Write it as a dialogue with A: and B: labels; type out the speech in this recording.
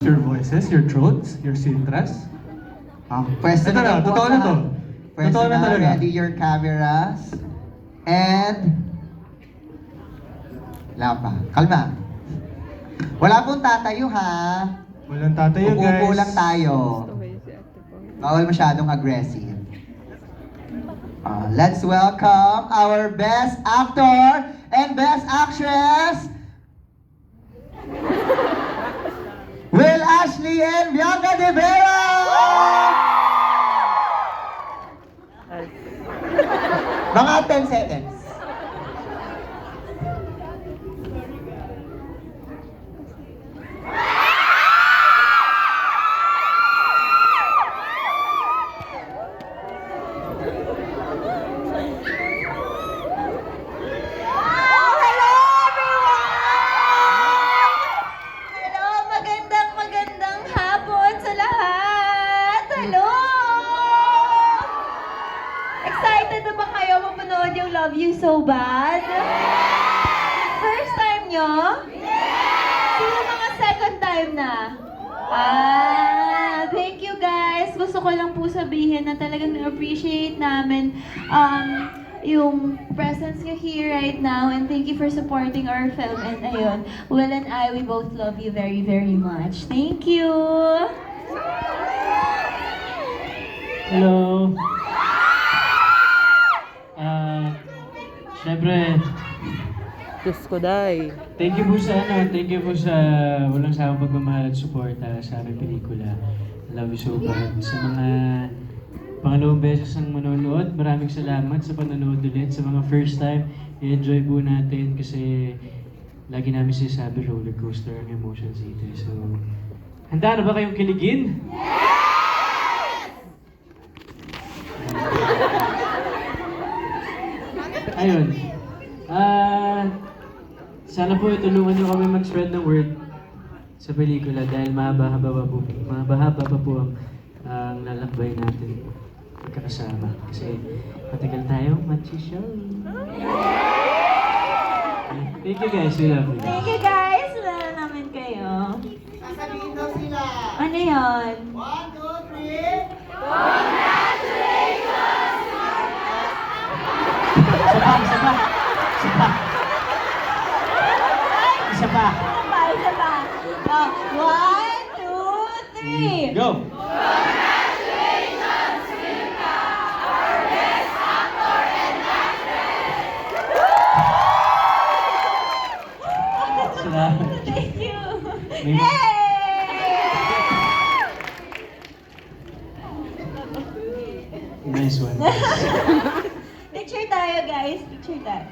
A: Your voices, your throats, your sintras.
B: Pwesto
A: Ito na,
B: po
A: totoo na to.
B: Pwesto
A: Totoo na
B: na,
A: talaga.
B: ready your cameras. And... Wala pa. Kalma. Wala pong tatayo ha.
A: Walang tatayo, guys.
B: Upo lang tayo. Bawal masyadong aggressive. Let's welcome our best actor and best actress, Will Ashley and Bianca De Vera! Mga 10 seconds.
C: Magandang hapon sa lahat! Hello! Excited na ba kayo mapanood yung Love You So Bad? First time nyo? Sino mga second time na? Thank you guys! Gusto ko lang po sabihin na talagang na-appreciate namin yung presence nyo here right now, and thank you for supporting our film. And ayun, Will and I, we both love you very, very much. Thank you!
D: Hello. Siyempre,
E: Diyos ko, day.
D: thank you po sa walang sawang pagmamahal at suporta sa aming pelikula. Love You So Bad. Sa mga pangalawang beses ang manonood, maraming salamat sa panonood ulit. Sa mga first time, i-enjoy po natin kasi lagi namin sinasabi roller coaster ang emotions dito. So, handa na ba kayong kiligin? Ayun. Sana po itulungan nyo kami mag-spread ng word sa pelikula dahil mahaba-haba pa po ang lalakbay natin magkakasama. Kasi matagal tayong mag-show. Thank you guys, we love you.
C: Thank you guys! Wala na namin kayo.
B: Sasabihin daw sila.
C: Ano yun?
B: 1, 2, 3.
D: Isa pa.
C: Isa pa. 1, 2, 3.
D: Go! Salamat.
C: Thank you!
D: May-
C: Yay!
D: Nice one.
C: Picture tayo guys, picture tayo.